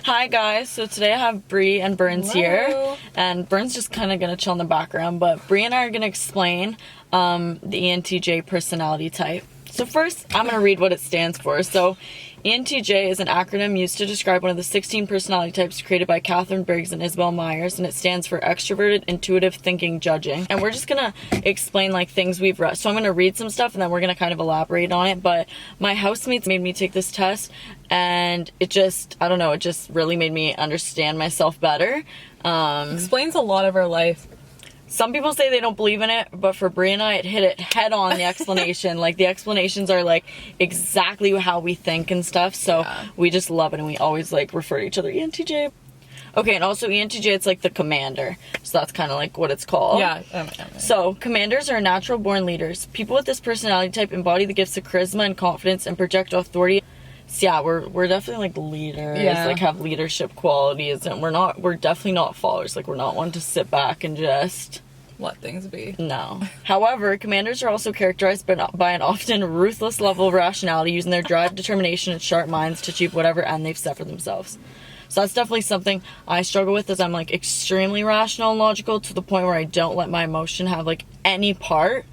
Hi guys, so today I have Bree and Burns here, and Burns just kind of gonna chill in the background, but Bree and I are gonna explain the ENTJ personality type. So first, I'm gonna read what it stands for. So ENTJ is an acronym used to describe one of the 16 personality types created by Catherine Briggs and Isabel Myers, and it stands for extroverted, intuitive, thinking, judging. And we're just gonna explain like things we've read. So I'm gonna read some stuff and then we're gonna kind of elaborate on it. But my housemates made me take this test, and it just, I don't know, it just really made me understand myself better. Explains a lot of our life. Some people say they don't believe in it, but for Brie and I, it hit it head on, the explanation. Like, the explanations are, like, exactly how we think and stuff, so we just love it, and we always, like, refer to each other, ENTJ. Okay, and also ENTJ, it's, like, the commander, so that's kind of, like, what it's called. Yeah. So, commanders are natural-born leaders. People with this personality type embody the gifts of charisma and confidence and project authority. So yeah, we're definitely like leaders, like have leadership qualities, and we're definitely not followers. Like, we're not one to sit back and just let things be. No. However, commanders are also characterized by an often ruthless level of rationality, using their drive, determination, and sharp minds to achieve whatever end they've set for themselves. So that's definitely something I struggle with, as I'm like extremely rational and logical to the point where I don't let my emotion have like any part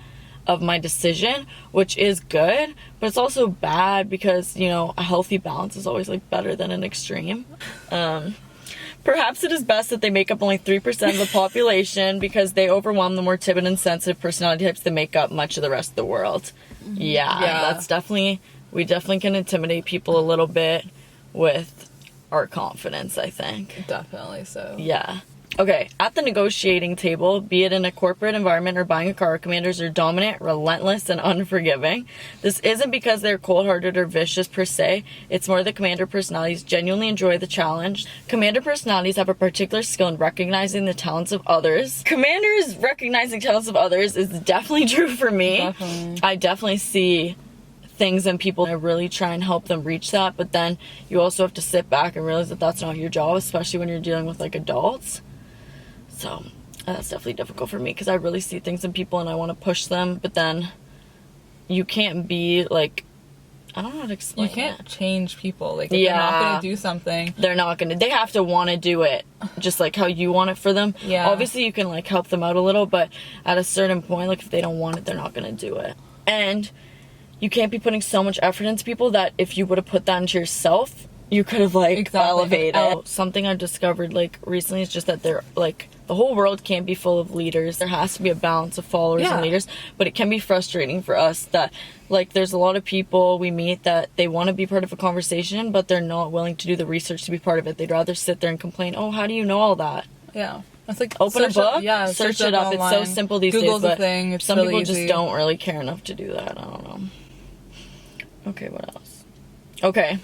of my decision, which is good, but it's also bad because, you know, a healthy balance is always like better than an extreme. Perhaps it is best that they make up only 3% of the population, because they overwhelm the more timid and sensitive personality types that make up much of the rest of the world. Yeah, that's definitely, we definitely can intimidate people a little bit with our confidence, I think. Definitely so. Yeah. Okay, at the negotiating table, be it in a corporate environment or buying a car, commanders are dominant, relentless, and unforgiving. This isn't because they're cold-hearted or vicious per se. It's more the commander personalities genuinely enjoy the challenge. Commander personalities have a particular skill in recognizing the talents of others. Commanders recognizing talents of others is definitely true for me. Definitely. I definitely see things in people and I really try and help them reach that, but then you also have to sit back and realize that that's not your job, especially when you're dealing with like adults. So that's definitely difficult for me, because I really see things in people and I want to push them, but then you can't be like, I don't know how to explain. You can't change people. Like, if they're not going to do something, they're not going to. They have to want to do it just like how you want it for them. Yeah. Obviously, you can like help them out a little, but at a certain point, like if they don't want it, they're not going to do it. And you can't be putting so much effort into people that if you would have put that into yourself, you could have like elevated. Something I've discovered like recently is just that they're like, the whole world can't be full of leaders. There has to be a balance of followers and leaders, but it can be frustrating for us that like there's a lot of people we meet that they want to be part of a conversation, but they're not willing to do the research to be part of it. They'd rather sit there and complain, oh, how do you know all that? Yeah. It's like, open a book, search it up. Online. It's so simple these Google's days, but a thing. It's some really people easy. just don't really care enough to do that. I don't know. Okay, what else? Okay.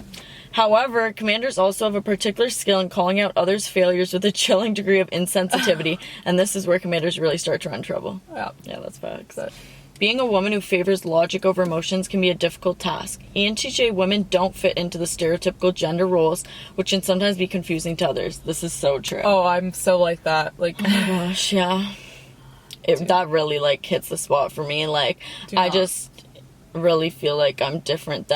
However, commanders also have a particular skill in calling out others' failures with a chilling degree of insensitivity, and this is where commanders really start to run trouble. Yeah, that's facts. Being a woman who favors logic over emotions can be a difficult task. ENTJ women don't fit into the stereotypical gender roles, which can sometimes be confusing to others. This is so true. Oh, I'm so like that. Like, oh my gosh, yeah. That really, like, hits the spot for me. Like, I just really feel like I'm different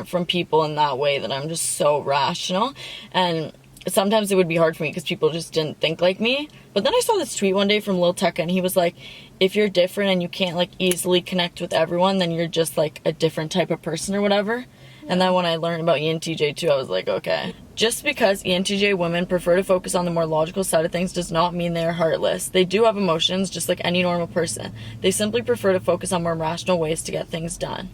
from people in that way, that I'm just so rational, and sometimes it would be hard for me because people just didn't think like me. But then I saw this tweet one day from Lil Tecca, and he was like, if you're different and you can't like easily connect with everyone, then you're just like a different type of person or whatever. And then when I learned about ENTJ too, I was like, okay. Just because ENTJ women prefer to focus on the more logical side of things does not mean they are heartless. They do have emotions just like any normal person. They simply prefer to focus on more rational ways to get things done.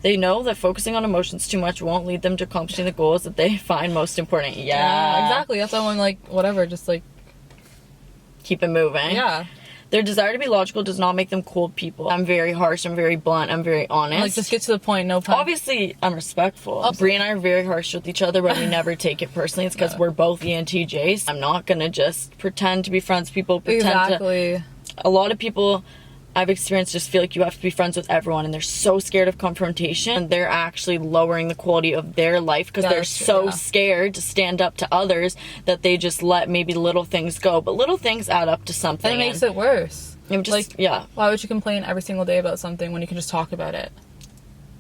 They know that focusing on emotions too much won't lead them to accomplishing the goals that they find most important. Yeah, exactly. That's why I'm like, whatever, just like keep it moving. Yeah. Their desire to be logical does not make them cold people. I'm very harsh, I'm very blunt, I'm very honest. Like, just get to the point, no time. Obviously, I'm respectful. Brie and I are very harsh with each other, but we never take it personally. It's because we're both ENTJs. I'm not gonna just pretend to be friends with people. A lot of people I've experienced just feel like you have to be friends with everyone, and they're so scared of confrontation, and they're actually lowering the quality of their life because they're so scared to stand up to others that they just let maybe little things go. But little things add up to something. And it makes it worse. Just, why would you complain every single day about something when you can just talk about it?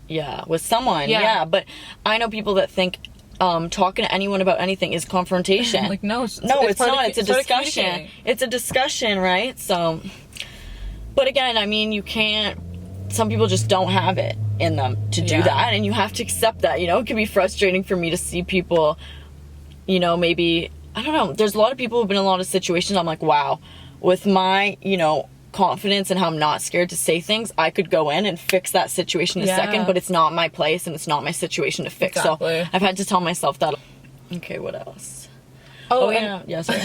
Yeah, with someone. Yeah, but I know people that think talking to anyone about anything is confrontation. Like, no, it's not. It's a discussion. It's a discussion, right? So, but again, I mean, you can't, some people just don't have it in them to do that, and you have to accept that, you know. It can be frustrating for me to see people, you know, maybe, I don't know, there's a lot of people who've been in a lot of situations, I'm like, wow, with my, you know, confidence and how I'm not scared to say things, I could go in and fix that situation in a second, but it's not my place and it's not my situation to fix. Exactly. So I've had to tell myself that. Okay, what else? Oh yeah, sorry.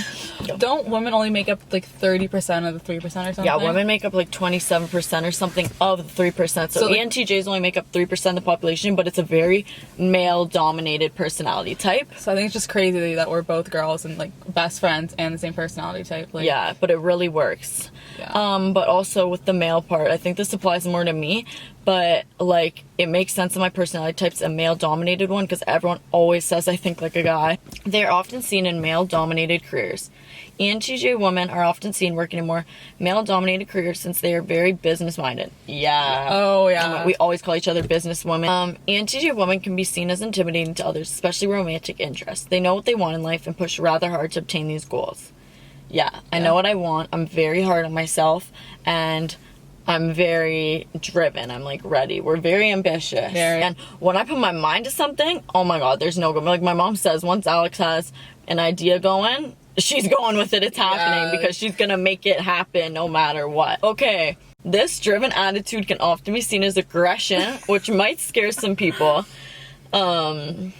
Don't women only make up like 30% of the 3% or something? Yeah, women make up like 27% or something of the 3%. So ENTJs only make up 3% of the population, but it's a very male-dominated personality type. So I think it's just crazy that we're both girls and like best friends and the same personality type. Like, yeah, but it really works. Yeah. But also with the male part, I think this applies more to me, but like it makes sense that my personality type's a male-dominated one because everyone always says I think like a guy. They're often seen in male-dominated careers. ENTJ women are often seen working in more male-dominated careers since they are very business-minded. Yeah. Oh, yeah. We always call each other businesswomen. ENTJ women can be seen as intimidating to others, especially romantic interests. They know what they want in life and push rather hard to obtain these goals. Yeah, I know what I want. I'm very hard on myself, and I'm very driven. I'm like ready. We're very ambitious. And when I put my mind to something, oh my God, there's no go. Like my mom says, once Alex has an idea going, she's going with it. It's happening because she's going to make it happen no matter what. Okay, this driven attitude can often be seen as aggression, which might scare some people. Yeah.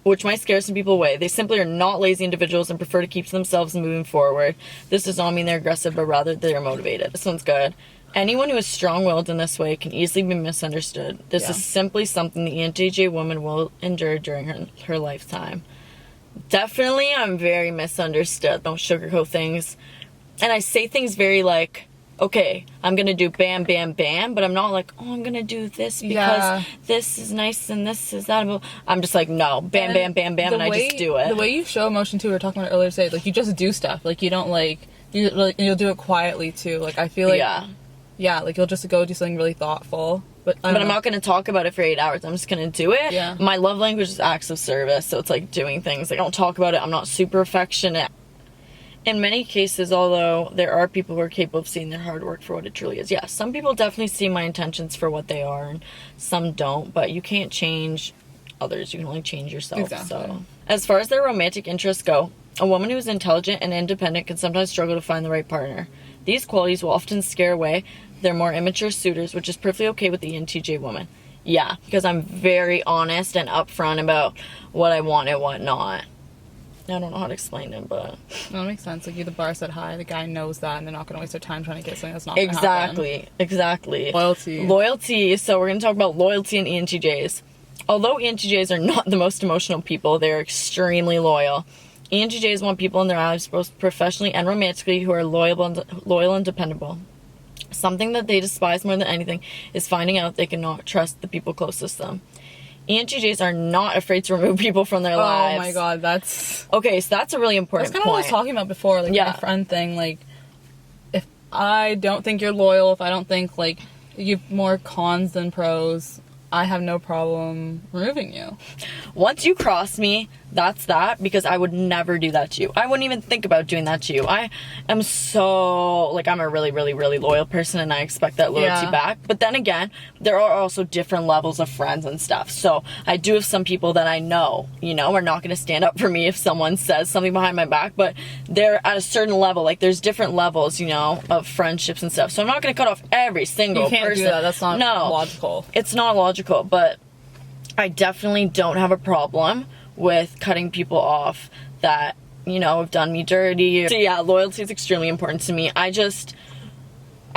Which might scare some people away. They simply are not lazy individuals and prefer to keep to themselves and moving forward. This does not mean they're aggressive, but rather they're motivated. This one's good. Anyone who is strong-willed in this way can easily be misunderstood. This is simply something the ENTJ woman will endure during her lifetime. Definitely, I'm very misunderstood. Don't sugarcoat things. And I say things very like, okay, I'm gonna do bam, bam, bam, but I'm not like, oh, I'm gonna do this because this is nice and this is that. I'm just like, no, bam, bam, bam, bam, and I just do it. The way you show emotion too, we were talking about it earlier today, like you just do stuff. Like you don't like, you'll do it quietly too. Like I feel like, like you'll just go do something really thoughtful. But I'm not gonna talk about it for 8 hours. I'm just gonna do it. Yeah. My love language is acts of service, so it's like doing things. Like I don't talk about it. I'm not super affectionate. In many cases, although there are people who are capable of seeing their hard work for what it truly is. Yeah, some people definitely see my intentions for what they are, and some don't, but you can't change others. You can only change yourself. Exactly. So, as far as their romantic interests go, a woman who is intelligent and independent can sometimes struggle to find the right partner. These qualities will often scare away their more immature suitors, which is perfectly okay with the ENTJ woman. Yeah, because I'm very honest and upfront about what I want and what not. I don't know how to explain it, but... That makes sense. Like, you the bar set high, the guy knows that, and they're not going to waste their time trying to get something that's not going to happen. Exactly. Loyalty. So we're going to talk about loyalty and ENTJs. Although ENTJs are not the most emotional people, they're extremely loyal. ENTJs want people in their lives, both professionally and romantically, who are loyal and dependable. Something that they despise more than anything is finding out they cannot trust the people closest to them. ENTJs are not afraid to remove people from their lives. Oh my God, that's... Okay, so that's a really important point. That's kind of what I was talking about before, like my friend thing, like, if I don't think you're loyal, if I don't think, like, you've more cons than pros, I have no problem removing you. Once you cross me, that's that, because I would never do that to you. I wouldn't even think about doing that to you. I am so, like, I'm a really, really, really loyal person, and I expect that loyalty back. But then again, there are also different levels of friends and stuff. So I do have some people that I know, you know, are not going to stand up for me if someone says something behind my back, but they're at a certain level. Like, there's different levels, you know, of friendships and stuff. So I'm not going to cut off every single person. You can't do that. That's not logical. It's not logical, but I definitely don't have a problem with cutting people off that, you know, have done me dirty. So yeah, loyalty is extremely important to me. I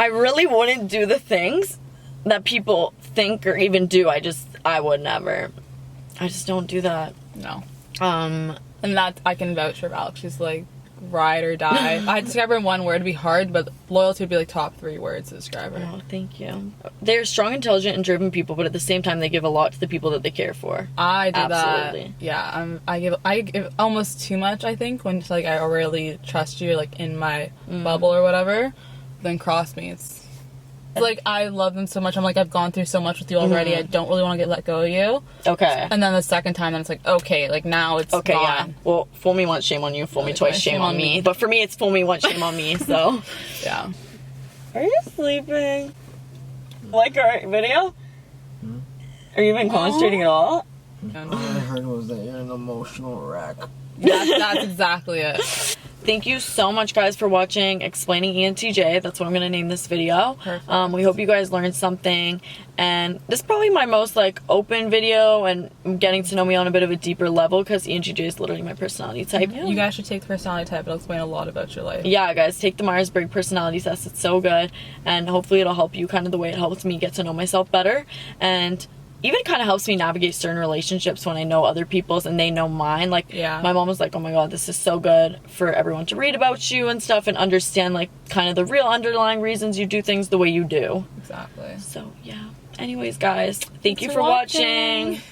really wouldn't do the things that people think or even do. I would never. I just don't do that. No. And that, I can vouch for Alex. She's like, ride or die. I describe her in one word, it'd be hard, but loyalty would be like top 3 words to describe her. Oh, thank you. They're strong, intelligent, and driven people, but at the same time, they give a lot to the people that they care for. I do that. Yeah, I give almost too much, I think, when it's like I really trust you, like in my bubble or whatever. Then cross me, Like, I love them so much. I'm like, I've gone through so much with you already. I don't really want to let go of you. Okay. And then the second time, then it's like, okay, like now it's okay, gone. yeah. Well, fool me once, shame on you. Fool me twice, shame on me. But for me, it's fool me once, shame on me. So yeah. Are you sleeping? Like our video? Are you even concentrating at all? All I heard was that you're an emotional wreck. That's exactly it. Thank you so much, guys, for watching Explaining ENTJ. That's what I'm going to name this video. Perfect. We hope you guys learned something. And this is probably my most, like, open video and getting to know me on a bit of a deeper level because ENTJ is literally my personality type. You guys should take the personality type. It'll explain a lot about your life. Yeah, guys, take the Myers-Briggs personality test. It's so good. And hopefully it'll help you kind of the way it helps me get to know myself better. And even kind of helps me navigate certain relationships when I know other people's and they know mine. Like, my mom was like, oh my god, this is so good for everyone to read about you and stuff and understand, like, kind of the real underlying reasons you do things the way you do. Exactly. So, yeah. Anyways, guys, thank you for watching.